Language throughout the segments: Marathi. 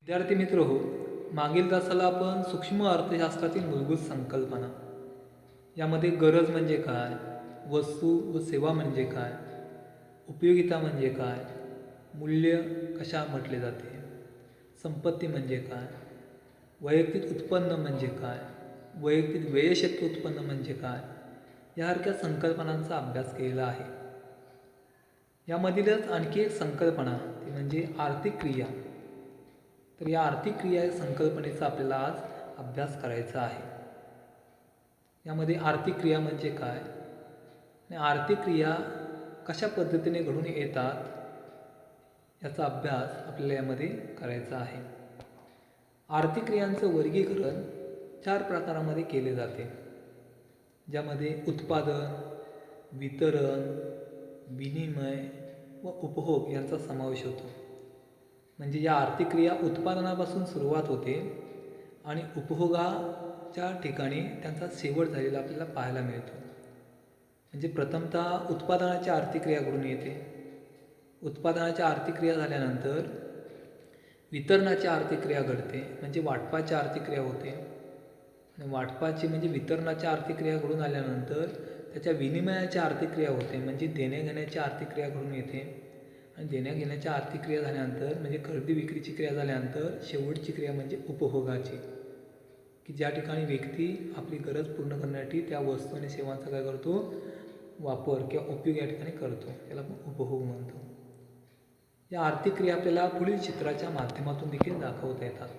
विद्यार्थी मित्र हो, मागील तासाला आपण सूक्ष्म अर्थशास्त्रातील मूलभूत संकल्पना यामध्ये गरज म्हणजे काय, वस्तू व सेवा म्हणजे काय, उपयोगिता म्हणजे काय, मूल्य कशा म्हटले जाते, संपत्ती म्हणजे काय, वैयक्तिक उत्पन्न म्हणजे काय, वैयक्तिक व्ययशक्ती उत्पन्न म्हणजे काय, यासारख्या संकल्पनांचा अभ्यास केलेला आहे. यामधीलच आणखी एक संकल्पना ती म्हणजे आर्थिक क्रिया. तर या आर्थिक क्रिया या संकल्पनेचा आपल्याला आज अभ्यास करायचा आहे. यामध्ये आर्थिक क्रिया म्हणजे काय आणि आर्थिक क्रिया कशा पद्धतीने घडून येतात याचा अभ्यास आपल्याला यामध्ये करायचा आहे. आर्थिक क्रियांचं वर्गीकरण 4 प्रकारामध्ये केले जाते, ज्यामध्ये उत्पादन, वितरण, विनिमय व उपभोग यांचा समावेश होतो. म्हणजे या आर्थिक क्रिया उत्पादनापासून सुरुवात होते आणि उपभोगाच्या ठिकाणी त्यांचा शेवट झालेला आपल्याला पाहायला मिळतो. म्हणजे प्रथमतः उत्पादनाची आर्थिक क्रिया घडून येते. उत्पादनाची आर्थिक क्रिया झाल्यानंतर वितरणाची आर्थिक क्रिया घडते, म्हणजे वाटपाची आर्थिक क्रिया होते. आणि वाटपाची म्हणजे वितरणाची आर्थिक क्रिया घडून आल्यानंतर त्याच्या विनिमयाची आर्थिक क्रिया होते, म्हणजे देण्याघेण्याची आर्थिक क्रिया घडून येते. आणि देण्याघेण्याच्या आर्थिक क्रिया झाल्यानंतर म्हणजे खरेदी विक्रीची क्रिया झाल्यानंतर शेवटची क्रिया म्हणजे उपभोगाची, की ज्या ठिकाणी व्यक्ती आपली गरज पूर्ण करण्यासाठी त्या वस्तू आणि सेवांचा काय करतो, वापर किंवा उपयोग या ठिकाणी करतो, त्याला आपण उपभोग म्हणतो. या आर्थिक क्रिया आपल्याला पुढील चित्राच्या माध्यमातून देखील दाखवता येतात.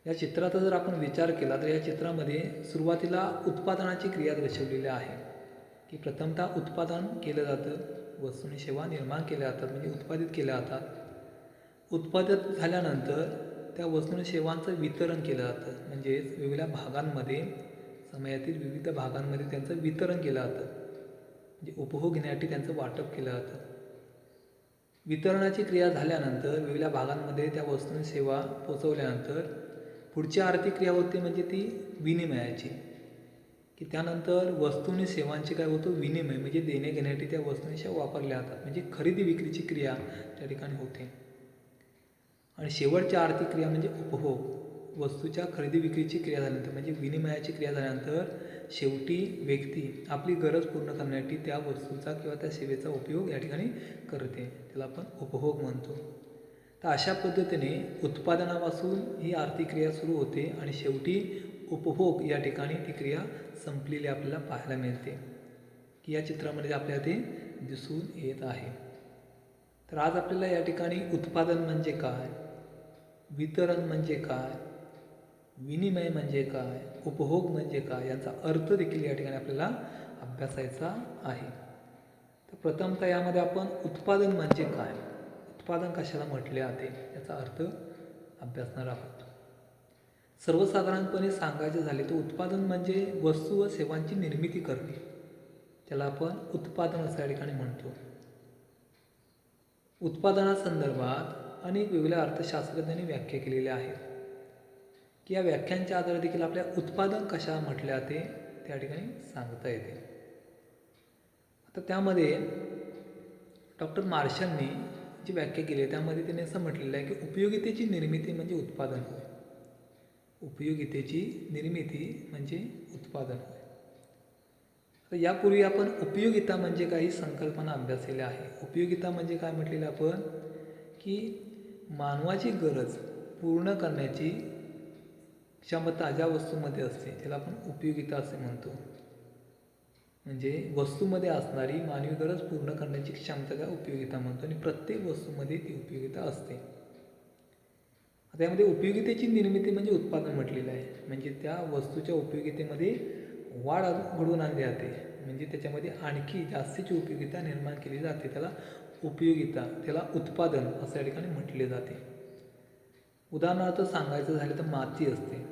या चित्राचा जर आपण विचार केला तर या चित्रामध्ये सुरुवातीला उत्पादनाची क्रिया दर्शवलेली आहे, की प्रथमतः उत्पादन केलं जातं, वस्तू आणि सेवा निर्माण केल्या जातात, म्हणजे उत्पादित केल्या जातात. उत्पादित झाल्यानंतर त्या वस्तू आणि सेवांचं वितरण केलं जातं, म्हणजेच वेगवेगळ्या भागांमध्ये, समाजातील विविध भागांमध्ये त्यांचं वितरण केलं जातं, म्हणजे उपभोग घेण्यासाठी त्यांचं वाटप केलं जातं. वितरणाची क्रिया झाल्यानंतर वेगवेगळ्या भागांमध्ये त्या वस्तू आणि सेवा पोचवल्यानंतर पुढची आर्थिक क्रिया होते, म्हणजे ती विनिमयाची, की त्यानंतर वस्तू आणि सेवांची काय होतं, विनिमय, म्हणजे देणे घेण्यासाठी त्या वस्तू आणि सेवा वापरल्या जातात, म्हणजे खरेदी विक्रीची क्रिया त्या ठिकाणी होते. आणि शेवटची आर्थिक क्रिया म्हणजे उपभोग. वस्तूच्या खरेदी विक्रीची क्रिया झाल्यानंतर म्हणजे विनिमयाची क्रिया झाल्यानंतर शेवटी व्यक्ती आपली गरज पूर्ण करण्यासाठी त्या वस्तूचा किंवा त्या सेवेचा उपयोग या ठिकाणी करते, त्याला आपण उपभोग म्हणतो. तर अशा पद्धतीने उत्पादनापासून ही आर्थिक क्रिया सुरू होते आणि शेवटी उपभोग या ठिकाणी ती क्रिया संपलेली आपल्याला पाहायला मिळते, की या चित्रामध्ये आपल्याला ते दिसून येत आहे. तर आज आपल्याला या ठिकाणी उत्पादन म्हणजे काय, वितरण म्हणजे काय, विनिमय म्हणजे काय, उपभोग म्हणजे काय यांचा अर्थ देखील या ठिकाणी आपल्याला अभ्यासायचा आहे. तर प्रथमतः यामध्ये आपण उत्पादन म्हणजे काय, उत्पादन कशाला म्हटले जाते याचा अर्थ अभ्यासणार आहोत. सर्वसाधारणपणे सांगायचे झाले तर उत्पादन म्हणजे वस्तू व सेवांची निर्मिती करणे, त्याला आपण उत्पादन असं या ठिकाणी म्हणतो. उत्पादनासंदर्भात अनेक वेगवेगळ्या अर्थशास्त्रज्ञांनी व्याख्या केलेल्या आहेत, की या व्याख्यांच्या आधारे देखील आपल्या उत्पादन कशा म्हटले जाते त्या ठिकाणी सांगता येते. आता त्यामध्ये डॉक्टर मार्शलनी जी व्याख्या केली आहे त्यामध्ये त्यांनी असं म्हटलेलं आहे की उपयोगितेची निर्मिती म्हणजे उत्पादन होय. उपयोगितेची निर्मिती म्हणजे उत्पादन होय. तर यापूर्वी आपण उपयोगिता म्हणजे काही संकल्पना अभ्यासलेल्या आहे. उपयोगिता म्हणजे काय म्हटलेलं आपण, की मानवाची गरज पूर्ण करण्याची क्षमता ज्या वस्तूमध्ये असते त्याला आपण उपयोगिता असे म्हणतो. म्हणजे वस्तूमध्ये असणारी मानवी गरज पूर्ण करण्याची क्षमता काय उपयोगिता म्हणतो, आणि प्रत्येक वस्तूमध्ये ती उपयोगिता असते. आता यामध्ये उपयोगितेची निर्मिती म्हणजे उत्पादन म्हटलेलं आहे, म्हणजे त्या वस्तूच्या उपयोगितेमध्ये वाढ घडवून आणली जाते, म्हणजे त्याच्यामध्ये आणखी जास्तीची उपयोगिता निर्माण केली जाते, त्याला उपयोगिता, त्याला उत्पादन असं या ठिकाणी म्हटले जाते. उदाहरणार्थ सांगायचं झालं तर माती असते,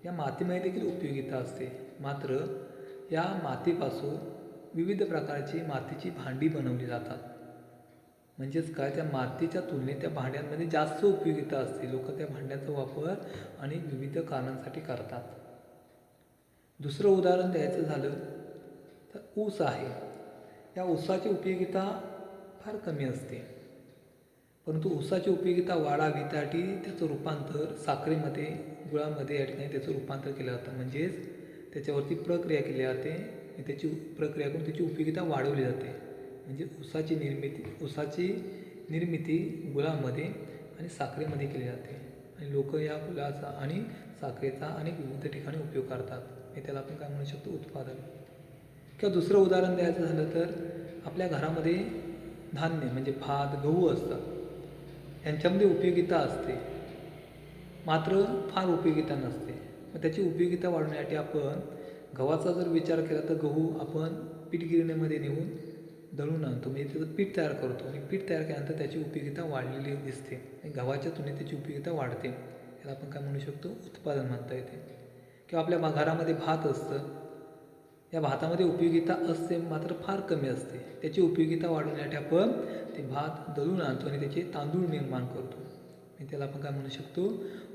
या मातीमध्ये देखील उपयोगिता असते, मात्र या मातीपासून विविध प्रकारची मातीची भांडी बनवली जातात. म्हणजेच काय, त्या मातीच्या तुलनेत त्या भांड्यांमध्ये जास्त उपयोगिता असते, लोक त्या भांड्यांचा वापर आणि विविध कारणांसाठी करतात. दुसरं उदाहरण द्यायचं झालं तर ऊस आहे. या ऊसाची उपयोगिता फार कमी असते, परंतु ऊसाची उपयोगिता वाढावी त्यासाठी त्याचं रूपांतर साखरेमध्ये गुळामध्ये या ठिकाणी त्याचं रूपांतर केलं जातं. म्हणजेच त्याच्यावरती प्रक्रिया केली जाते आणि त्याची प्रक्रिया करून त्याची उपयोगिता वाढवली जाते. म्हणजे ऊसाची निर्मिती गुळामध्ये आणि साखरेमध्ये केली जाते आणि लोक या गुळाचा आणि साखरेचा अनेक विविध ठिकाणी उपयोग करतात. हे त्याला आपण काय म्हणू शकतो, उत्पादन. किंवा दुसरं उदाहरण द्यायचं झालं तर आपल्या घरामध्ये धान्य म्हणजे भात गहू असतात. यांच्यामध्ये उपयोगिता असते, मात्र फार उपयोगिता नसते. मग त्याची उपयोगिता वाढवण्यासाठी आपण गव्हाचा जर विचार केला तर गहू आपण पीठ गिरण्यामध्ये नेऊन दळून आणतो, म्हणजे त्याचं पीठ तयार करतो आणि पीठ तयार केल्यानंतर त्याची उपयोगिता वाढलेली दिसते आणि गव्हाच्या तुलनेत त्याची उपयोगिता वाढते. त्याला आपण काय म्हणू शकतो, उत्पादन म्हणता येते. किंवा आपल्या घरामध्ये भात असतं, या भातामध्ये उपयोगिता असते मात्र फार कमी असते. त्याची उपयोगिता वाढवण्यासाठी आपण ते भात दळून आणतो आणि त्याचे तांदूळ निर्माण करतो आणि त्याला आपण काय म्हणू शकतो,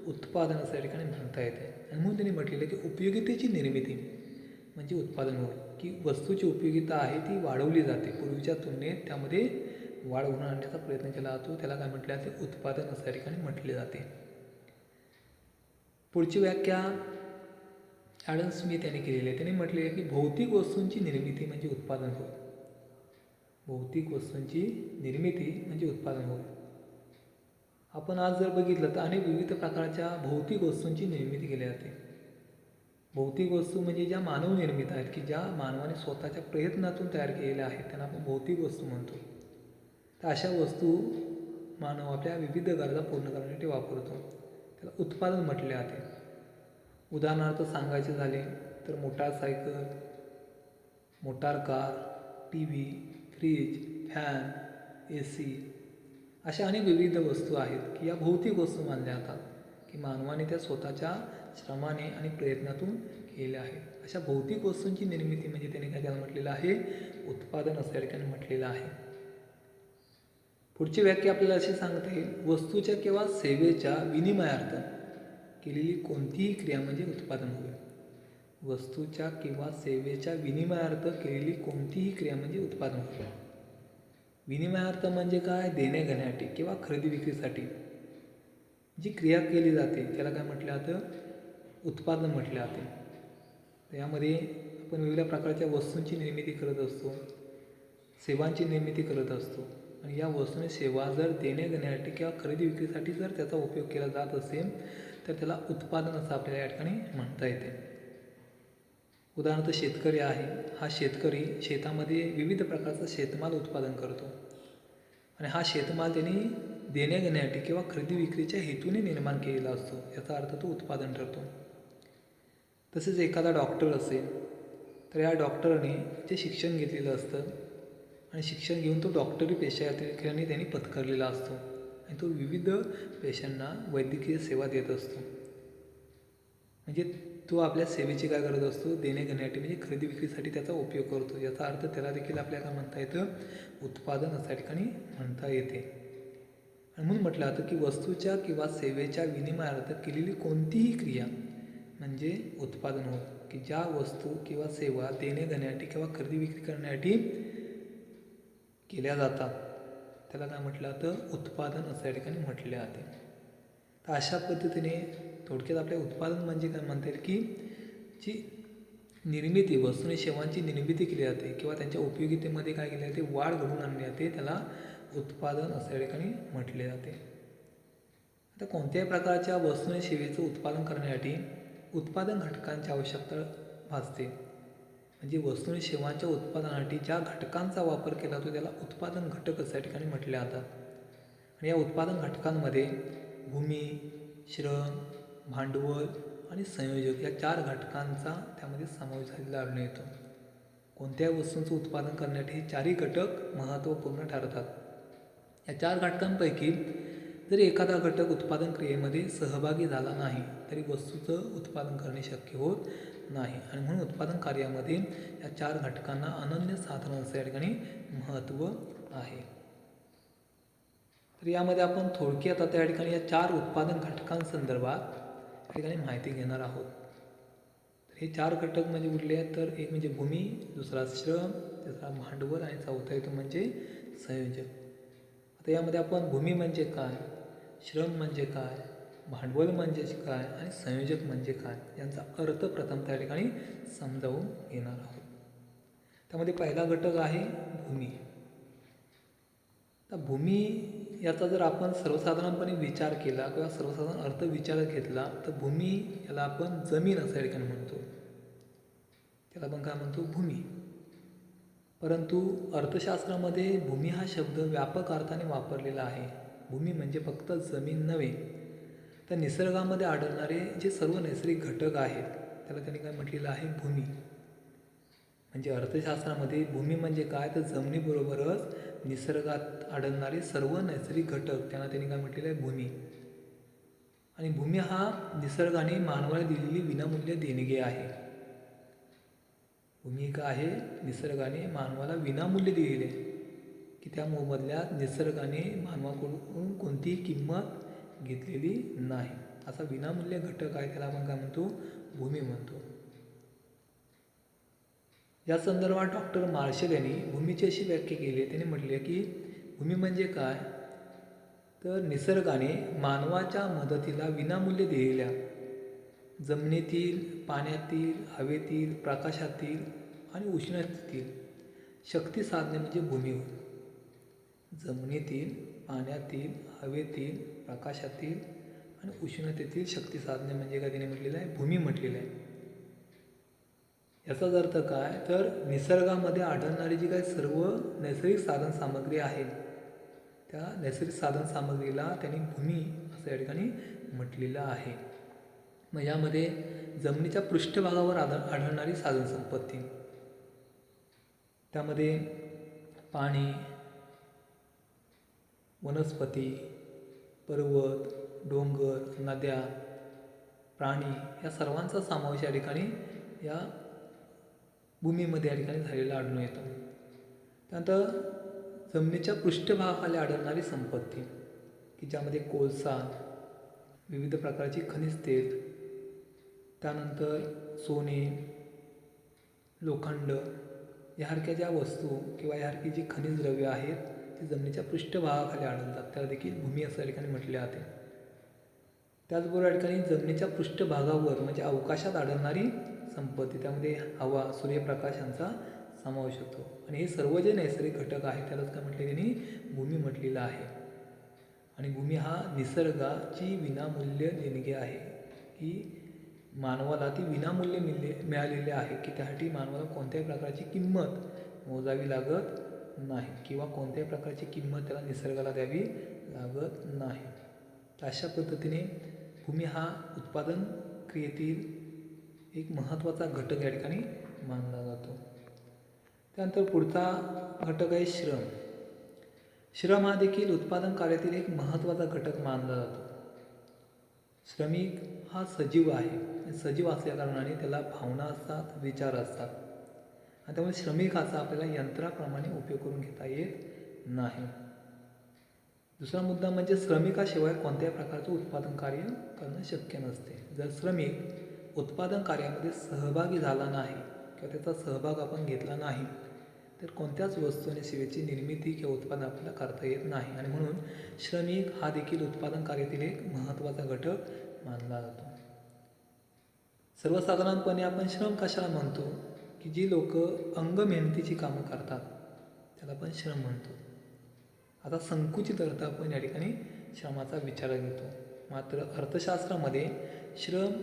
उत्पादन असं या ठिकाणी म्हणता येते. आणि म्हणून त्यांनी म्हटलेलं की उपयोगितेची निर्मिती म्हणजे उत्पादन होय, की वस्तूची उपयोगिता आहे ती वाढवली जाते. पूर्वीच्या तुलनेत त्यामध्ये वाढ होऊन आणण्याचा प्रयत्न केला जातो. त्याला काय म्हटले जाते, उत्पादन असं या ठिकाणी म्हटले जाते. पुढची व्याख्या ॲडम स्मिथ यांनी केलेली आहे. त्यांनी म्हटले आहे की भौतिक वस्तूंची निर्मिती म्हणजे उत्पादन होय. भौतिक वस्तूंची निर्मिती म्हणजे उत्पादन होय. आपण आज जर बघितलं तर अनेक विविध प्रकारच्या भौतिक वस्तूंची निर्मिती केली जाते. भौतिक वस्तू म्हणजे ज्या मानव निर्मित आहेत, की ज्या मानवाने स्वतःच्या प्रयत्नातून तयार केलेल्या आहेत, त्यांना आपण भौतिक वस्तू म्हणतो. तर अशा वस्तू मानव आपल्या विविध गरजा पूर्ण करण्यासाठी वापरतो. त्याला उत्पादन म्हटले जाते. उदाहरणार्थ सांगायचे झाले तर motorcycle, motor car, T V, fridge, fan, AC अशा अनेक विविध वस्तू आहेत की या भौतिक वस्तू मानल्या जातात, की मानवाने त्या स्वतःच्या श्रमाने आणि प्रयत्नातून केलेल्या आहेत. अशा भौतिक वस्तूंची निर्मिती म्हणजे त्याने काय त्याला म्हटलेलं आहे, उत्पादन असं या ठिकाणी म्हटलेलं आहे. पुढची व्याख्या आपल्याला अशी सांगते, वस्तूच्या किंवा सेवेच्या विनिमयार्थ केलेली कोणतीही क्रिया म्हणजे उत्पादन होय. वस्तूच्या किंवा सेवेच्या विनिमयार्थ केलेली कोणतीही क्रिया म्हणजे उत्पादन होय. विनिमयार्थ म्हणजे काय, देणे घेण्यासाठी किंवा खरेदी विक्रीसाठी जी क्रिया केली जाते त्याला काय म्हटलं जातं, उत्पादन म्हटले जाते. यामध्ये आपण वेगवेगळ्या प्रकारच्या वस्तूंची निर्मिती करत असतो, सेवांची निर्मिती करत असतो आणि या वस्तूने सेवा जर देणे घेण्यासाठी किंवा खरेदी विक्रीसाठी जर त्याचा उपयोग केला जात असेल तर त्याला उत्पादन असं आपल्याला या ठिकाणी म्हणता येते. उदाहरणार्थ शेतकरी आहे, हा शेतकरी शेतामध्ये विविध प्रकारचा शेतमाल उत्पादन करतो आणि हा शेतमाल त्यांनी देणे घेण्यासाठी किंवा खरेदी विक्रीच्या हेतूने निर्माण केलेला असतो, याचा अर्थ तो उत्पादन ठरतो. तसेच एखादा डॉक्टर असेल तर या डॉक्टरने जे शिक्षण घेतलेलं असतं आणि शिक्षण घेऊन तो डॉक्टरी पेशा या ठिकाणी त्यांनी पत्करलेला असतो आणि तो विविध पेशंटना वैद्यकीय सेवा देत असतो. म्हणजे तो आपल्या सेवेची काय करत असतो, देणे घेण्यासाठी म्हणजे खरेदी विक्रीसाठी त्याचा उपयोग करतो. याचा अर्थ त्याला देखील आपल्याला म्हणता येतं, उत्पादन अशा ठिकाणी म्हणता येते. आणि म्हणून म्हटलं जातं की वस्तूच्या किंवा सेवेच्या विनिमयार्थ केलेली कोणतीही क्रिया म्हणजे उत्पादन होय, की ज्या वस्तू किंवा सेवा देणे घेण्यासाठी किंवा खरेदी विक्री करण्यासाठी केल्या जातात त्याला काय म्हटलं जातं, उत्पादन असं या ठिकाणी म्हटले जाते. तर अशा पद्धतीने थोडक्यात आपल्या उत्पादन म्हणजे काय म्हणता येईल, की जी निर्मिती वस्तू आणि सेवांची निर्मिती केली जाते किंवा त्यांच्या उपयोगितेमध्ये काय केले जाते, वाढ घडवून आणली जाते, त्याला उत्पादन असं या ठिकाणी म्हटले जाते. आता कोणत्याही प्रकारच्या वस्तू आणि सेवेचं उत्पादन करण्यासाठी उत्पादन घटकांची आवश्यकता भासते. म्हणजे वस्तू आणि सेवांच्या उत्पादनासाठी ज्या घटकांचा वापर केला जातो त्याला उत्पादन घटक असं या ठिकाणी म्हटले जातात. आणि या उत्पादन घटकांमध्ये भूमी, श्रम, भांडवल आणि संयोजक या 4 घटकांचा त्यामध्ये समावेश झालेला आढळून येतो. कोणत्याही वस्तूंचं उत्पादन करण्यासाठी हे 4ही घटक महत्त्वपूर्ण ठरतात. या 4 घटकांपैकी जरी एखादा घटक उत्पादन क्रियेमध्ये सहभागी झाला नाही तरी वस्तूचं उत्पादन करणे शक्य होत नाही आणि म्हणून उत्पादन कार्यामध्ये या 4 घटकांना अनन्य साधन असं या ठिकाणी महत्त्व आहे. तर यामध्ये आपण थोडक्यात आता या ठिकाणी या 4 उत्पादन घटकांसंदर्भात या ठिकाणी माहिती घेणार आहोत. तर हे 4 घटक म्हणजे कुठले आहेत, तर एक म्हणजे भूमी, दुसरा श्रम, तिसरा भांडवल आणि चौथा येतो म्हणजे संयोजक. आता यामध्ये आपण भूमी म्हणजे काय, श्रम म्हणजे काय, भांडवल म्हणजे काय आणि संयोजक म्हणजे काय यांचा अर्थ प्रथम त्या ठिकाणी समजावून घेणार आहोत. त्यामध्ये पहिला घटक आहे भूमी. तर भूमी याचा जर आपण सर्वसाधारणपणे विचार केला किंवा सर्वसाधारण अर्थ विचारात घेतला तर भूमी याला आपण जमीन असं या ठिकाणी म्हणतो. त्याला आपण काय म्हणतो, भूमी. परंतु अर्थशास्त्रामध्ये भूमी हा शब्द व्यापक अर्थाने वापरलेला आहे. भूमी म्हणजे फक्त जमीन नव्हे, तर निसर्गामध्ये आढळणारे जे सर्व नैसर्गिक घटक आहेत त्याला त्यांनी काय म्हटलेलं आहे, भूमी. म्हणजे अर्थशास्त्रामध्ये भूमी म्हणजे काय, तर जमिनीबरोबरच निसर्गात आढळणारे सर्व नैसर्गिक घटक त्यांना त्यांनी काय म्हटलेलं आहे, भूमी. आणि भूमी हा निसर्गाने मानवाला दिलेली विनामूल्य देणगी आहे. भूमी काय आहे, निसर्गाने मानवाला विनामूल्य दिलेली आहे की त्या मोबदल्यात निसर्गाने मानवाकडून कोणतीही किंमत घेतलेली नाही. असा विनामूल्य घटक आहे, त्याला आपण काय म्हणतो, भूमी म्हणतो. या संदर्भात डॉक्टर मार्शल यांनी भूमीची अशी व्याख्या केली आहे. त्यांनी म्हटले की भूमी म्हणजे काय, तर निसर्गाने मानवाच्या मदतीला विनामूल्य दिलेल्या जमिनीतील, पाण्यातील, हवेतील, प्रकाशातील आणि उष्णतेतील शक्ती साधने म्हणजे भूमी होय. जमिनीतील, पाण्यातील, हवेतील, प्रकाशातील आणि उष्णतेतील शक्ती साधने म्हणजे काय त्याने म्हटलेलं आहे, भूमी म्हटलेलं आहे. याचाच अर्थ काय, तर निसर्गामध्ये आढळणारी जी काही सर्व नैसर्गिक साधन सामग्री आहे त्या नैसर्गिक साधन सामग्रीला त्यांनी भूमी असं या ठिकाणी म्हटलेलं आहे. मग यामध्ये जमिनीच्या पृष्ठभागावर आढळणारी साधनसंपत्ती, त्यामध्ये पाणी, वनस्पती, पर्वत, डोंगर, नद्या, प्राणी या सर्वांचा समावेश या ठिकाणी या भूमीमध्ये या ठिकाणी झालेला आढळून येतो. त्यानंतर जमिनीच्या पृष्ठभागाखाली आढळणारी संपत्ती की ज्यामध्ये कोळसा, विविध प्रकारची खनिज तेल, त्यानंतर सोने, लोखंड यासारख्या ज्या वस्तू किंवा यासारखी जी खनिज द्रव्ये आहेत ती जमिनीच्या पृष्ठभागाखाली आढळतात, त्याला देखील भूमी असं या ठिकाणी म्हटले जाते. त्याचबरोबर या ठिकाणी जमिनीच्या पृष्ठभागावर म्हणजे अवकाशात आढळणारी संपत्ती, त्यामध्ये हवा, सूर्यप्रकाश यांचा समावेश होतो. आणि हे सर्व जे नैसर्गिक घटक आहेत त्यालाच काय म्हटले, त्यांनी भूमी म्हटलेलं आहे. आणि भूमी हा निसर्गाची विनामूल्य देणगी आहे की मानवाला ती विनामूल्य मिळालेली आहे की त्यासाठी मानवाला कोणत्याही प्रकारची किंमत मोजावी लागत नाही किंवा कोणत्याही प्रकारची किंमत त्याला निसर्गाला द्यावी लागत नाही. अशा पद्धतीने भूमी हा उत्पादन क्रियेतील एक महत्त्वाचा घटक या ठिकाणी मानला जातो. त्यानंतर पुढचा घटक आहे श्रम. श्रम हा देखील उत्पादन कार्यातील एक महत्त्वाचा घटक मानला जातो. श्रमिक हा सजीव आहे. सजीव असल्याकारणाने त्याला भावना असतात, विचार असतात आणि त्यामुळे श्रमिकाचा आपल्याला यंत्राप्रमाणे उपयोग करून घेता येत नाही. दुसरा मुद्दा म्हणजे श्रमिकाशिवाय कोणत्याही प्रकारचं उत्पादन कार्य करणं शक्य नसते. जर श्रमिक उत्पादन कार्यामध्ये सहभागी झाला नाही किंवा त्याचा सहभाग आपण घेतला नाही तर कोणत्याच वस्तू आणि सेवेची निर्मिती किंवा उत्पादन आपल्याला करता येत नाही. आणि म्हणून श्रमिक हा देखील उत्पादन कार्यातील एक महत्त्वाचा घटक मानला जातो. सर्वसाधारणपणे आपण श्रम कशाला म्हणतो, की जी लोक अंग मेहनतीची कामं करतात त्याला आपण श्रम म्हणतो. आता संकुचित अर्थ आपण या ठिकाणी श्रमाचा विचार घेतो. मात्र अर्थशास्त्रामध्ये श्रम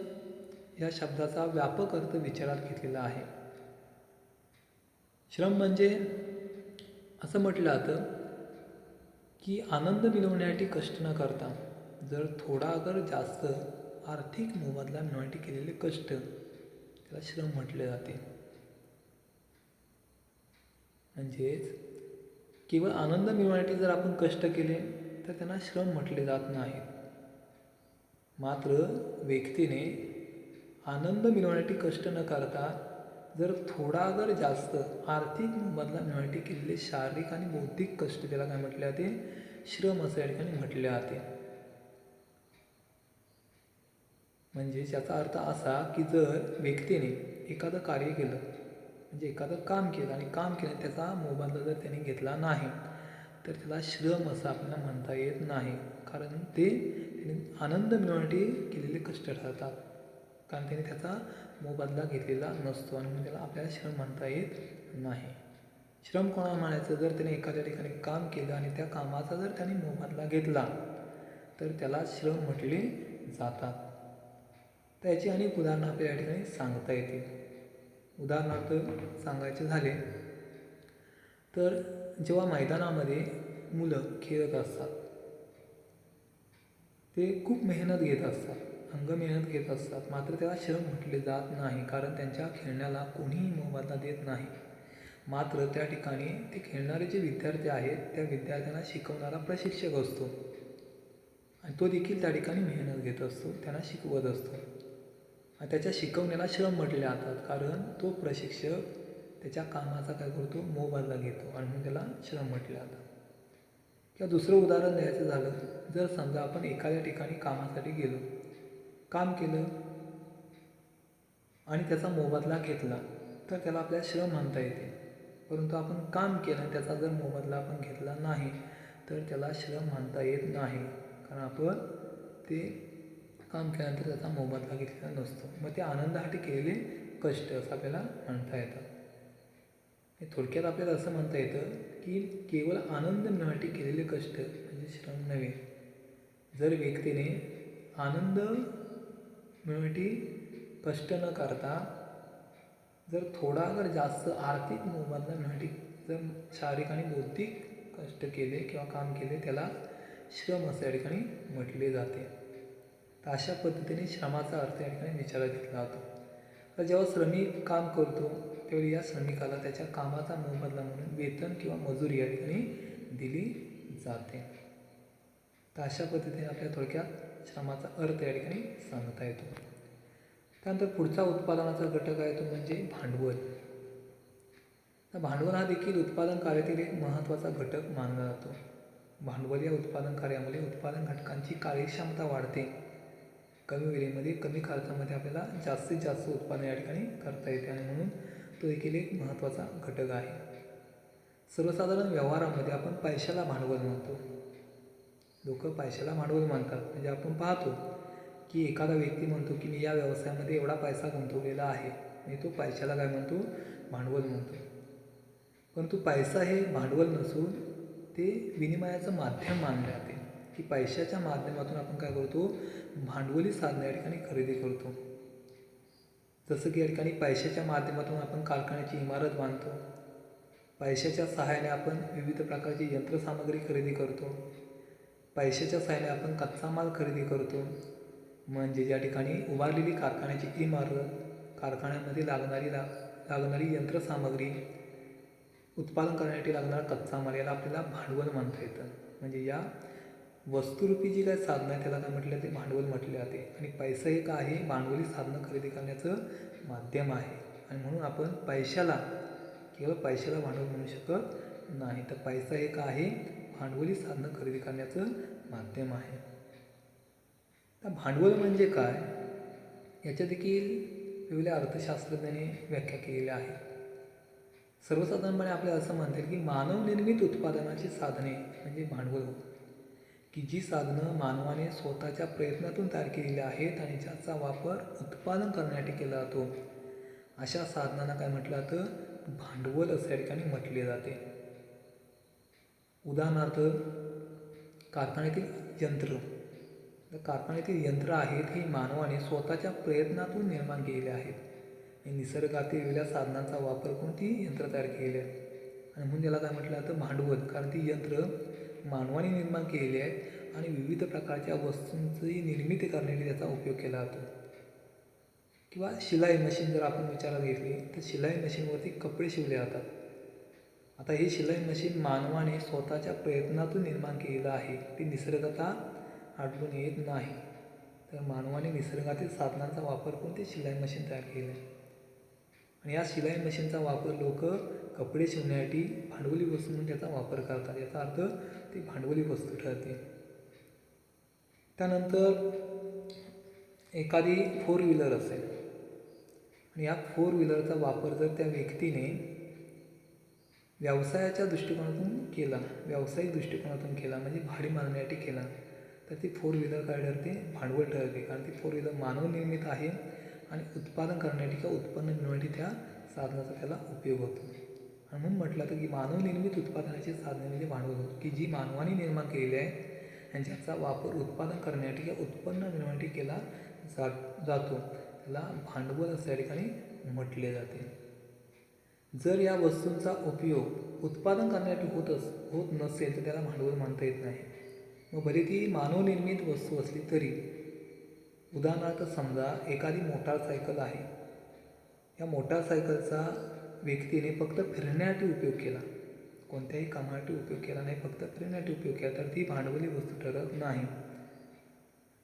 या शब्दाचा व्यापक अर्थ विचारात घेतलेला आहे. श्रम म्हणजे असं म्हटलं जातं की आनंद मिळवण्यासाठी कष्ट न करता जर थोडा अगर जास्त आर्थिक मोबदला मिळवण्यासाठी केलेले कष्ट त्याला श्रम म्हटले जाते. म्हणजेच केवळ आनंद मिळवण्यासाठी जर आपण कष्ट केले तर त्यांना श्रम म्हटले जात नाही. मात्र व्यक्तीने आनंद मिळवण्यासाठी कष्ट न करता जर थोडा अगर जास्त आर्थिक मोबदला मिळवण्यासाठी केलेले शारीरिक आणि बौद्धिक कष्ट त्याला काय म्हटले जाते, श्रम असं या ठिकाणी म्हटले जाते. म्हणजे याचा अर्थ असा की जर व्यक्तीने एखादं कार्य केलं म्हणजे एखादं काम केलं आणि काम केलं त्याचा मोबदला जर त्याने घेतला नाही तर त्याला श्रम असं आपल्याला म्हणता येत नाही, कारण ते आनंद मिळवण्यासाठी केलेले कष्ट ठरतात, कारण त्याने त्याचा मोबदला घेतलेला नसतो आणि म्हणून त्याला आपल्याला श्रम म्हणता येत नाही. श्रम कोणाला म्हणायचं? जर त्याने एखाद्या ठिकाणी काम केलं आणि त्या कामाचा जर त्याने मोबदला घेतला तर त्याला श्रम म्हटले जातात. तर याची अनेक उदाहरणं आपल्या या ठिकाणी सांगता येतील. उदाहरणार्थ सांगायचे झाले तर जेव्हा मैदानामध्ये मुलं खेळत असतात, ते खूप मेहनत घेत असतात, अंग मेहनत घेत असतात, मात्र त्याला श्रम म्हटले जात नाही, कारण त्यांच्या खेळण्याला कोणीही मोबदला देत नाही. मात्र त्या ठिकाणी ते खेळणारे जे विद्यार्थी आहेत त्या विद्यार्थ्यांना शिकवणारा प्रशिक्षक असतो आणि तो देखील त्या ठिकाणी मेहनत घेत असतो, त्यांना शिकवत असतो आणि त्याच्या शिकवण्याला श्रम म्हटले जातात, कारण तो प्रशिक्षक त्याच्या कामाचा काय करतो? मोबदला घेतो आणि म्हणून त्याला श्रम म्हटले जातात. किंवा दुसरं उदाहरण द्यायचं झालं, जर समजा आपण एखाद्या ठिकाणी कामासाठी गेलो, काम केलं आणि त्याचा मोबदला घेतला तर त्याला आपल्याला श्रम म्हणता येते. परंतु आपण काम केलं त्याचा जर मोबदला आपण घेतला नाही तर त्याला श्रम म्हणता येत नाही, कारण आपण ते काम केल्यानंतर त्याचा मोबदला घेतलेला नसतो. मग ते आनंदासाठी केलेले कष्ट असं आपल्याला म्हणता येतं. थोडक्यात आपल्याला असं म्हणता येतं की केवळ आनंद मिळवण्यासाठी केलेले कष्ट म्हणजे श्रम नव्हे. जर व्यक्तीने आनंद मिळवण्यासाठी कष्ट न करता जर थोडा अगर जास्त आर्थिक मोबदला मिळवण्यासाठी जर शारीरिक आणि बौद्धिक कष्ट केले किंवा काम केले त्याला श्रम असं या ठिकाणी म्हटले जाते. तर अशा पद्धतीने श्रमाचा अर्थ या ठिकाणी विचारात घेतला जातो. तर जेव्हा श्रमिक काम करतो तेव्हा या श्रमिकाला त्याच्या कामाचा मोबदला म्हणून वेतन किंवा मजुरी या ठिकाणी दिली जाते. तर अशा पद्धतीने आपल्या थोडक्यात श्रमाचा अर्थ या ठिकाणी सांगता येतो. त्यानंतर पुढचा उत्पादनाचा घटक आहे तो म्हणजे भांडवल. तर भांडवल हा देखील उत्पादन कार्यातील एक महत्त्वाचा घटक मानला जातो. भांडवल या उत्पादन कार्यामुळे उत्पादन घटकांची कार्यक्षमता वाढते. कमी वेळेमध्ये कमी खर्चामध्ये आपल्याला जास्तीत जास्त उत्पादन या ठिकाणी करता येते आणि म्हणून तो देखील एक महत्त्वाचा घटक आहे. सर्वसाधारण व्यवहारामध्ये आपण पैशाला भांडवल म्हणतो. लोक पैशाला भांडवल म्हणतात. म्हणजे आपण पाहतो की एखादा व्यक्ती म्हणतो की मी या व्यवसायामध्ये एवढा पैसा गुंतवलेला आहे आणि तो पैशाला काय म्हणतो? भांडवल म्हणतो. परंतु पैसा हे भांडवल नसून ते विनिमयाचं माध्यम मानले जाते, की पैशाच्या माध्यमातून आपण काय करतो? भांडवली साधने या ठिकाणी खरेदी करतो. जसं की या ठिकाणी पैशाच्या माध्यमातून आपण कारखान्याची इमारत बांधतो, पैशाच्या सहाय्याने आपण विविध प्रकारची यंत्रसामग्री खरेदी करतो, पैशाच्या सहाय्याने आपण कच्चा माल खरेदी करतो. म्हणजे ज्या ठिकाणी उभारलेली कारखान्याची इमारत, कारखान्यामध्ये लागणारी यंत्रसामग्री, उत्पादन करण्यासाठी लागणारा कच्चा माल याला आपल्याला भांडवल म्हणता येतं. म्हणजे या वस्तुरूपी जी काय साधनं आहे त्याला काय म्हटलं ते भांडवल म्हटले जाते. आणि पैसा हे काय आहे? भांडवली साधनं खरेदी करण्याचं माध्यम आहे आणि म्हणून आपण पैशाला केवळ पैशाला भांडवल म्हणू शकत नाही. तर पैसा हे काय आहे? भांडवली साधनं खरेदी करण्याचं माध्यम आहे. तर भांडवल म्हणजे काय याच्या देखील वेगवेगळ्या अर्थशास्त्रज्ञांनी व्याख्या केलेल्या आहे. सर्वसाधारणपणे आपल्याला असं म्हणता येईल की मानवनिर्मित उत्पादनाची साधने म्हणजे भांडवल, की जी साधनं मानवाने स्वतःच्या प्रयत्नातून तयार केलेली आहेत आणि ज्याचा वापर उत्पादन करण्यासाठी केला जातो अशा साधनांना काय म्हटलं जातं? भांडवल असं या ठिकाणी म्हटले जाते. उदाहरणार्थ कारखान्यातील यंत्र. तर कारखान्यातील यंत्र आहेत ही मानवाने स्वतःच्या प्रयत्नातून निर्माण केलेली आहेत. निसर्गातील वेगळ्या साधनांचा वापर करून ती यंत्र तयार केलेली आहेत आणि म्हणून त्याला काय म्हटलं जातं? भांडवल. कारण ती यंत्र मानवाने निर्माण केलेली आहेत आणि विविध प्रकारच्या वस्तूंची निर्मिती करण्यासाठी त्याचा उपयोग केला जातो. किंवा शिलाई मशीन जर आपण विचारात घेतली तर शिलाई मशीनवरती कपडे शिवले जातात. आता ही शिलाई मशीन मानवाने स्वतःच्या प्रयत्नातून निर्माण केलेलं आहे, ती निसर्गतः आढळून येत नाही. तर मानवाने निसर्गातील साधनांचा वापर करून ते शिलाई मशीन तयार केले आणि या शिलाई मशीनचा वापर लोक कपडे शिवण्यासाठी भांडवली वस्तू म्हणून त्याचा वापर करतात. याचा अर्थ ती भांडवली वस्तू ठरते. त्यानंतर एखादी 4 व्हीलर असेल आणि या 4 व्हीलरचा वापर जर त्या व्यक्तीने व्यवसायाच्या दृष्टिकोनातून केला, व्यावसायिक दृष्टिकोनातून केला म्हणजे भाडे मारण्यासाठी केला तर ती फोर व्हीलर काय ठरते, भांडवल ठरते. कारण ती फोर व्हीलर मानवनिर्मित आहे आणि उत्पादन करण्यासाठी किंवा उत्पन्न मिळवण्यासाठी त्या साधनाचा त्याला उपयोग होतो. आणि म्हणून म्हटलं तर की मानवनिर्मित उत्पादनाची साधने म्हणजे भांडवल होतो की जी मानवाने निर्माण केलेली आहे आणि ज्याचा वापर उत्पादन करण्यासाठी किंवा उत्पन्न मिळवण्यासाठी केला जातो त्याला भांडवल अशा ठिकाणी म्हटले जाते. जर या वस्तूंचा उपयोग उत्पादन करण्यासाठी होत नसेल तर त्याला भांडवल मानता येत नाही. मग भले ती मानवनिर्मित वस्तू असली तरी, उदाहरणार्थ समजा एखादी मोटारसायकल आहे, या मोटारसायकलचा व्यक्तीने फक्त फिरण्यासाठी उपयोग केला, कोणत्याही कामासाठी उपयोग केला नाही, फक्त फिरण्यासाठी उपयोग केला तर ती भांडवली वस्तू ठरत नाही.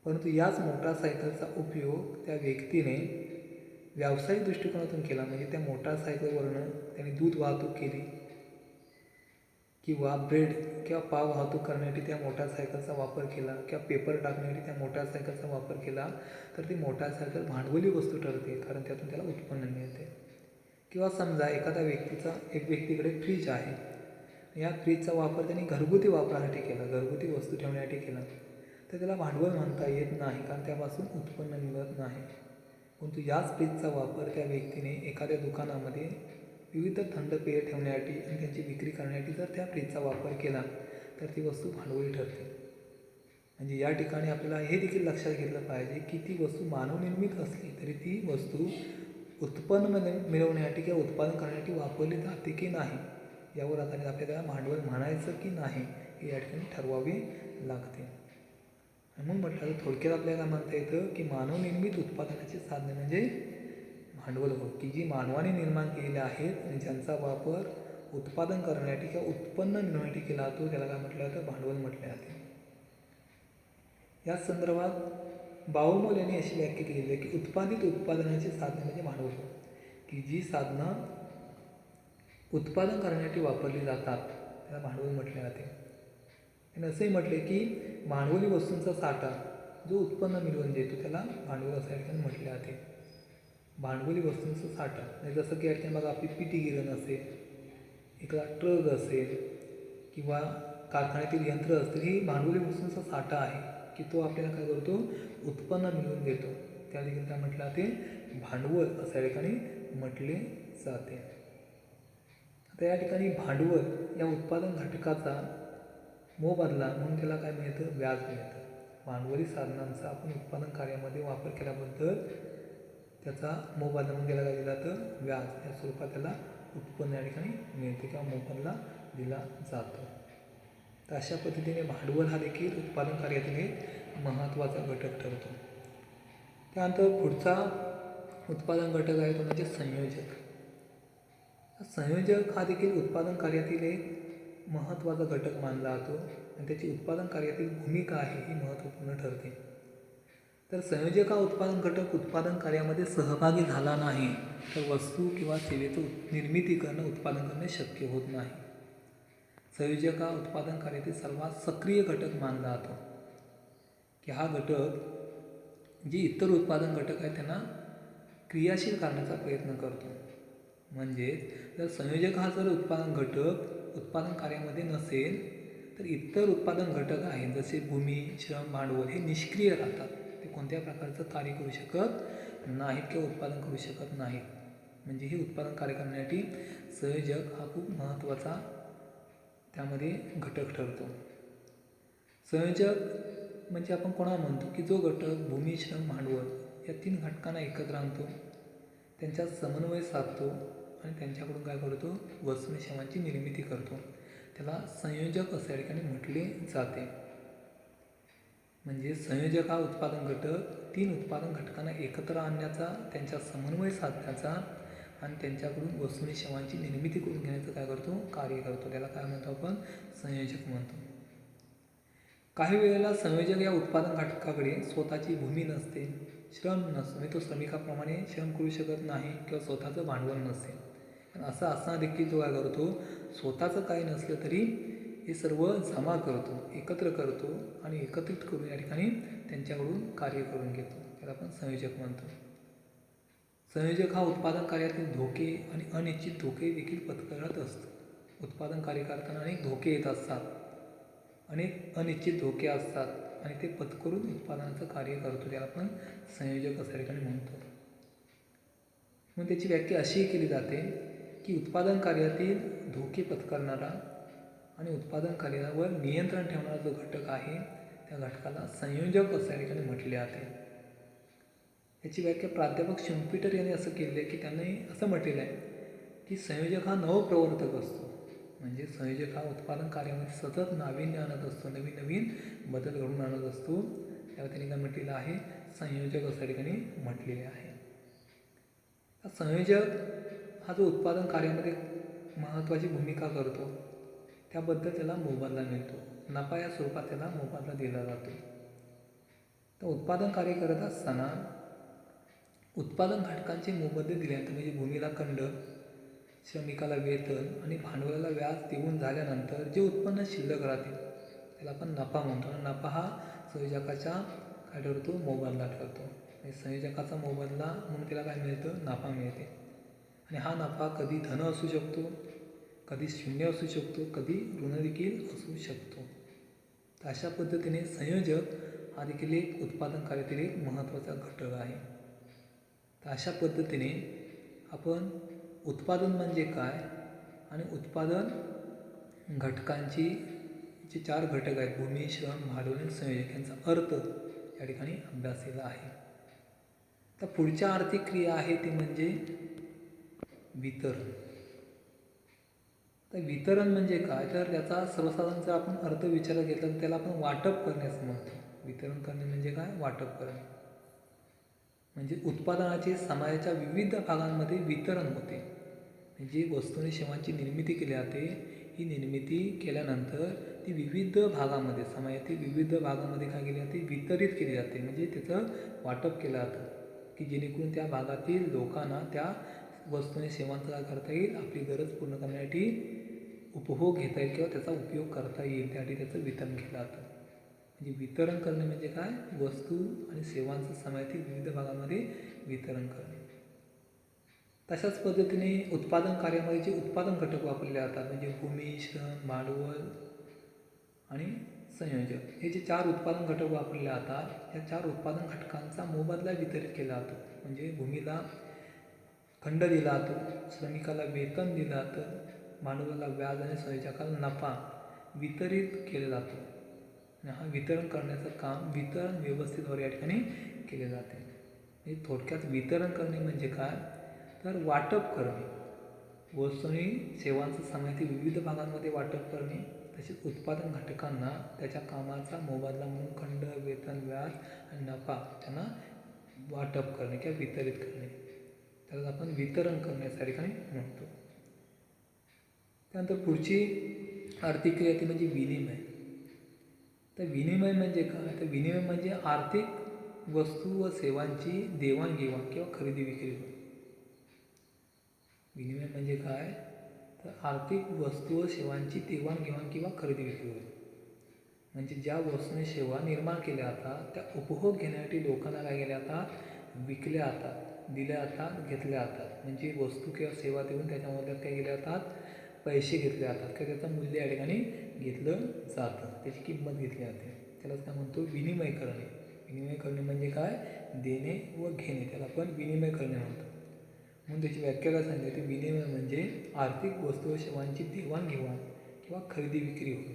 परंतु याच मोटारसायकलचा उपयोग त्या व्यक्तीने व्यावसायिक दृष्टिकोनातून केला म्हणजे त्या मोटारसायकलवरनं त्याने दूध वाहतूक केली किंवा ब्रेड किंवा पाव वाहतूक करण्यासाठी त्या मोटारसायकलचा वापर केला किंवा पेपर टाकण्यासाठी त्या मोटारसायकलचा वापर केला तर ती मोटारसायकल भांडवली वस्तू ठरते कारण त्यातून त्याला उत्पन्न मिळते. किंवा समजा एखाद्या एक व्यक्तीकडे फ्रीज आहे, या फ्रीजचा वापर त्याने घरगुती वापरासाठी केला, घरगुती वस्तू ठेवण्यासाठी केला तर त्याला भांडवल म्हणता येत नाही कारण त्यापासून उत्पन्न मिळत नाही. परंतु याच फ्रीजचा वापर त्या व्यक्तीने एखाद्या दुकानामध्ये विविध थंड पेय ठेवण्यासाठी आणि त्यांची विक्री करण्यासाठी जर त्या फ्रीजचा वापर केला तर ती वस्तू भांडवली ठरते. म्हणजे या ठिकाणी आपल्याला हे देखील लक्षात घेतलं पाहिजे की ती वस्तू मानवनिर्मित असली तरी ती वस्तू उत्पन्न मिळवण्यासाठी किंवा उत्पादन करण्यासाठी वापरली जाते की नाही यावर आधारित आपल्याला भांडवल म्हणायचं की नाही हे या ठिकाणी ठरवावे लागते. म्हणून म्हटलं तर थोडक्यात आपल्याला म्हणता येतं की मानवनिर्मित उत्पादनाची साधने म्हणजे भांडवल होय की जी मानवाने निर्माण केलेली आहेत आणि ज्यांचा वापर उत्पादन करण्यासाठी किंवा उत्पन्न मिळवण्यासाठी केला जातो त्याला काय म्हटलं जातं, भांडवल म्हटले जाते. या संदर्भात बाउमोल यांनी अशी व्याख्या केलेली आहे की उत्पादित उत्पादनाची साधने म्हणजे भांडवल की जी साधनं उत्पादन करण्यासाठी वापरली जातात त्याला भांडवल म्हटले जाते. आणि असंही म्हटले की भांडवली वस्तूंचा साठा जो उत्पन्न मिळवून देतो त्याला भांडवल अशा ठिकाणी म्हटले जाते. भांडवली वस्तूंचा साठा म्हणजे जसं की या ठिकाणी बघा आपली पिटी गिरण असेल, एखादा ट्रक असेल किंवा कारखान्यातील यंत्र असतील, ही भांडवली वस्तूंचा साठा आहे की तो आपल्याला काय करतो, उत्पन्न मिळवून देतो. त्या देखील काय म्हटलं जाते, भांडवल अशा ठिकाणी म्हटले जाते. आता या ठिकाणी भांडवल या उत्पादन घटकाचा मोबदला म्हणून त्याला काय मिळतं, व्याज मिळतं. भांडवली साधनांचा आपण उत्पादन कार्यामध्ये वापर केल्याबद्दल त्याचा मोबदला म्हणून त्याला काय दिला जातं, व्याज या स्वरूपात त्याला उत्पन्न या ठिकाणी मिळते किंवा मोबदला दिला जातो. तर अशा पद्धतीने भांडवल हा देखील उत्पादन कार्यातील एक महत्त्वाचा घटक ठरतो. त्यानंतर पुढचा उत्पादन घटक आहे तो म्हणजे संयोजक. संयोजक हा देखील उत्पादन कार्यातील एक महत्त्वाचा घटक मानला जातो आणि त्याची उत्पादन कार्यातील भूमिका आहे ही महत्त्वपूर्ण ठरते. तर संयोजक हा उत्पादन घटक उत्पादन कार्यामध्ये सहभागी झाला नाही तर वस्तू किंवा सेवेचं निर्मिती करणं, उत्पादन करणे शक्य होत नाही. संयोजक हा उत्पादन कार्यातील सर्वात सक्रिय घटक मानला जातो की हा घटक जे इतर उत्पादन घटक आहेत त्यांना क्रियाशील करण्याचा प्रयत्न करतो. म्हणजे जर संयोजक हा जर उत्पादन कार्यामध्ये नसेल तर इतर उत्पादन घटक आहेत जसे भूमी, श्रम, भांडवल हे निष्क्रिय राहतात. ते कोणत्या प्रकारचं कार्य करू शकत नाहीत किंवा उत्पादन करू शकत नाहीत. म्हणजे हे उत्पादन कार्य करण्यासाठी संयोजक हा खूप महत्त्वाचा त्यामध्ये घटक ठरतो. संयोजक म्हणजे आपण कोणाला म्हणतो की जो घटक भूमी, श्रम, भांडवल या 3 घटकांना एकत्र आणतो, त्यांच्यात समन्वय साधतो आणि त्यांच्याकडून काय करतो, वस्तू आणि सेवांची निर्मिती करतो, त्याला संयोजक अशा ठिकाणी म्हटले जाते. म्हणजे संयोजक हा उत्पादन घटक 3 उत्पादन घटकांना एकत्र आणण्याचा, त्यांचा समन्वय साधण्याचा आणि त्यांच्याकडून वस्तू आणि सेवांची निर्मिती करून घेण्याचं काय करतो, कार्य करतो. त्याला काय म्हणतो आपण, संयोजक म्हणतो. काही वेळेला संयोजक या उत्पादन घटकाकडे स्वतःची भूमी नसते, श्रम नसतो, म्हणजे तो श्रमिकाप्रमाणे श्रम करू शकत नाही किंवा स्वतःचं भांडवल नसेल. पण असं असताना देखील तो काय करतो, स्वतःचं काही नसलं तरी हे सर्व जमा करतो, एकत्र करतो आणि एकत्रित करून या ठिकाणी त्यांच्याकडून कार्य करून घेतो. त्याला आपण संयोजक म्हणतो. संयोजक हा उत्पादन कार्यातील धोके आणि अनिश्चित धोके देखील पत्करत असतो. उत्पादन कार्य करताना अनेक धोके येत असतात, अनेक अनिश्चित धोके असतात आणि ते पत्करून उत्पादनाचं कार्य करतो, त्याला आपण संयोजक अशा ठिकाणी म्हणतो. मग त्याची व्याख्या अशीही केली जाते की उत्पादन कार्यातील धोके पत्करणारा आणि उत्पादन कार्यावर नियंत्रण ठेवणारा जो घटक आहे त्या घटकाला संयोजक अशा ठिकाणी म्हटले जाते. याची व्याख्या प्राध्यापक शिंपीटर यांनी असं केलं आहे की त्यांनी असं म्हटलेलं आहे की संयोजक हा नवप्रवर्तक असतो. म्हणजे संयोजक हा उत्पादन कार्यामध्ये सतत नाविन्य आणत असतो, नवीन नवीन बदल घडून आणत असतो. त्याला त्यांनी काय म्हटलेलं आहे, संयोजक अशा ठिकाणी म्हटलेले आहे. संयोजक हा जो उत्पादन कार्यामध्ये महत्त्वाची भूमिका करतो त्याबद्दल त्याला मोबदला मिळतो, नफा या स्वरूपात त्याला मोबदला दिला जातो. तर उत्पादन कार्य करत असताना उत्पादन घटकांचे मोबदले दिल्यानंतर म्हणजे भूमीला खंड, श्रमिकाला वेतन आणि भांडवलाला व्याज देऊन झाल्यानंतर जे उत्पन्न शिल्लक राहते त्याला आपण नफा म्हणतो. आणि नफा हा संयोजकाचा काय ठरतो, मोबदला ठरतो. संयोजकाचा मोबदला म्हणून त्याला काय मिळतं, नफा मिळते. आणि हा नफा कधी धन असू शकतो, कधी शून्य असू शकतो, कधी ऋण देखील असू शकतो. तर अशा पद्धतीने संयोजक हा देखील एक उत्पादन कार्यातील एक महत्त्वाचा घटक आहे. तर अशा पद्धतीने आपण उत्पादन म्हणजे काय आणि उत्पादन घटकांची जे 4 घटक आहेत भूमी, श्रम, भांडवल आणि संयोजक यांचा अर्थ या ठिकाणी अभ्यासलेला आहे. तर पुढच्या आर्थिक क्रिया आहे ती म्हणजे वितरण. तर वितरण म्हणजे काय, तर त्याचा सर्वसाधारण जर आपण अर्थ विचारात घेतला तर त्याला आपण वाटप करणे असं म्हणतो. वितरण करणे म्हणजे काय, वाटप करणे. म्हणजे उत्पादनाचे समाजाच्या विविध भागांमध्ये वितरण होते. म्हणजे वस्तू आणि सेवांची निर्मिती केली जाते. ही निर्मिती केल्यानंतर ती विविध भागामध्ये, समाजातील विविध भागामध्ये काय केली जाते, वितरित केली जाते. म्हणजे त्याचं वाटप केलं जातं की जेणेकरून त्या भागातील लोकांना त्या वस्तू आणि सेवांचा काय करता येईल, आपली गरज पूर्ण करण्यासाठी उपभोग घेता येईल किंवा त्याचा उपयोग करता येईल, त्यासाठी त्याचं वितरण केलं जातं. म्हणजे वितरण करणे म्हणजे काय, वस्तू आणि सेवांचं समाजातील विविध भागांमध्ये वितरण करणे. तशाच पद्धतीने उत्पादन कार्यामध्ये जे उत्पादन घटक वापरले जातात म्हणजे भूमी, श्रम, भांडवल आणि संयोजक, हे जे 4 उत्पादन घटक वापरले जातात, या 4 उत्पादन घटकांचा मोबदला वितरित केला जातो. म्हणजे भूमीला खंड दिला जातो, श्रमिकाला वेतन दिलं जातं, भांडवलाला व्याज आणि संयोजकाला नफा वितरित केला जातो. आणि हा वितरण करण्याचं काम वितरण व्यवस्थेद्वारे या ठिकाणी केले जाते. म्हणजे थोडक्यात वितरण करणे म्हणजे काय, तर वाटप करणे, वस्तू आणि सेवांचं समाजातील विविध भागांमध्ये वाटप करणे, तसेच उत्पादन घटकांना त्याच्या कामाचा मोबदला म्हणून खंड, वेतन, व्याज आणि नफा त्यांना वाटप करणे किंवा वितरित करणे, त्याला आपण वितरण करणे या ठिकाणी म्हणतो. त्यानंतर पुढची आर्थिक क्रिया ती म्हणजे विनिमय. तर विनिमय म्हणजे काय, तर विनिमय म्हणजे आर्थिक वस्तू व सेवांची देवाणघेवाण किंवा खरेदी विक्री होय. विनिमय म्हणजे काय, तर आर्थिक वस्तू व सेवांची देवाणघेवाण किंवा खरेदी विक्री होय. म्हणजे ज्या वस्तू आणि सेवा निर्माण केल्या जातात त्या उपभोग घेण्यासाठी लोकांना काय केल्या जातात, विकल्या जातात, दिल्या जातात, घेतल्या जातात. म्हणजे वस्तू किंवा सेवा देऊन त्याच्यामध्ये काय केल्या जातात, पैसे घेतले जातात किंवा त्याचं मूल्य या ठिकाणी घेतलं जातं, त्याची किंमत घेतली जाते. त्यालाच काय म्हणतो, विनिमय करणे. विनिमय करणे म्हणजे काय, देणे व घेणे, त्याला आपण विनिमय करणे म्हणतो. म्हणून त्याची व्याख्याला सांगितली, विनिमय म्हणजे आर्थिक वस्तू व सेवांची देवाणघेवाण किंवा खरेदी विक्री होय.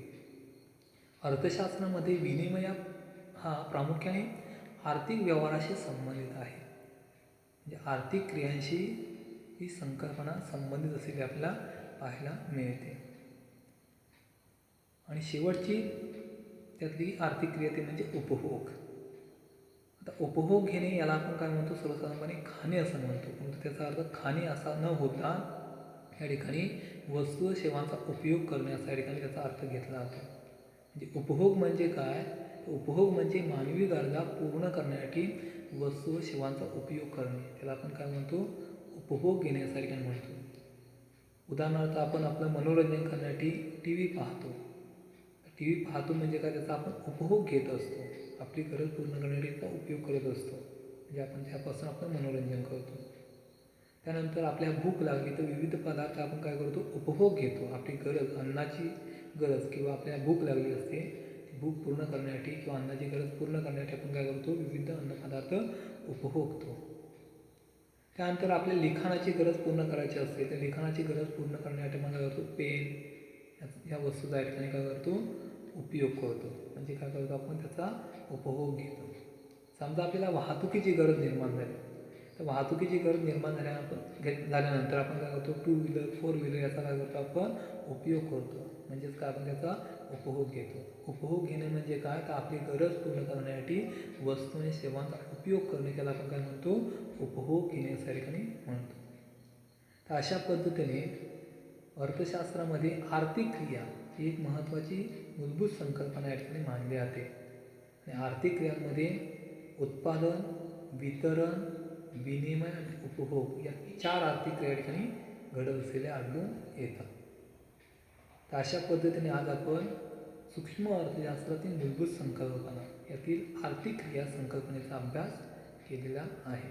अर्थशास्त्रामध्ये विनिमय हा प्रामुख्याने आर्थिक व्यवहाराशी संबंधित आहे. म्हणजे आर्थिक क्रियांशी ही संकल्पना संबंधित असलेली आपल्याला पाहायला मिळते. आणि शेवटची त्यातली आर्थिक क्रिया ती म्हणजे उपभोग. आता उपभोग घेणे याला आपण काय म्हणतो, सर्वसाधारणपणे खाणे असं म्हणतो. परंतु त्याचा अर्थ खाणे असा न होता या ठिकाणी वस्तू व सेवांचा उपयोग करणे असा या ठिकाणी त्याचा अर्थ घेतला जातो. म्हणजे उपभोग म्हणजे काय, उपभोग म्हणजे मानवी गरजा पूर्ण करण्यासाठी वस्तू व सेवांचा उपयोग करणे, त्याला आपण काय म्हणतो, उपभोग घेणे असा या ठिकाणी म्हणतो. उदाहरणार्थ आपण आपलं मनोरंजन करण्यासाठी टी व्ही पाहतो. टी व्ही पाहतो म्हणजे काय, त्याचा आपण उपभोग घेत असतो, आपली गरज पूर्ण करण्यासाठी त्याचा उपयोग करत असतो. म्हणजे आपण त्यापासून आपलं मनोरंजन करतो. त्यानंतर आपल्या भूक लागली तर विविध पदार्थ आपण काय करतो, उपभोग घेतो. आपली गरज, अन्नाची गरज किंवा आपल्याला भूक लागली असते, ती भूक पूर्ण करण्यासाठी किंवा अन्नाची गरज पूर्ण करण्यासाठी आपण काय करतो, विविध अन्नपदार्थ उपभोगतो. त्यानंतर आपल्या लिखाणाची गरज पूर्ण करायची असते, तर लिखाणाची गरज पूर्ण करण्यासाठी आपण काय करतो, पेन या वस्तूचा या ठिकाणी काय करतो, उपयोग करतो. म्हणजे काय करतो, आपण त्याचा उपभोग घेतो. समजा आपल्याला वाहतुकीची गरज निर्माण झाली, तर वाहतुकीची गरज निर्माण झाल्यानंतर आपण काय करतो, 2 व्हीलर 4 व्हीलर याचा काय करतो, आपण उपयोग करतो. म्हणजेच काय, आपण त्याचा उपभोग घेतो. उपभोग घेणे म्हणजे काय, तर आपली गरज पूर्ण करण्यासाठी वस्तू आणि सेवांचा उपयोग करणे, त्याला आपण काय म्हणतो, उपभोग घेणे या ठिकाणी म्हणतो. तर अशा पद्धतीने अर्थशास्त्रामध्ये आर्थिक क्रिया ही एक महत्त्वाची मूलभूत संकल्पना या ठिकाणी मानली जाते. आणि आर्थिक क्रियांमध्ये उत्पादन, वितरण, विनिमय आणि उपभोग या 4 आर्थिक क्रिया या ठिकाणी घडत असलेल्या आढळून येतात. तर अशा पद्धतीने आज आपण सूक्ष्म अर्थशास्त्रातील मूलभूत संकल्पना यातील आर्थिक क्रिया संकल्पनेचा अभ्यास केलेला आहे.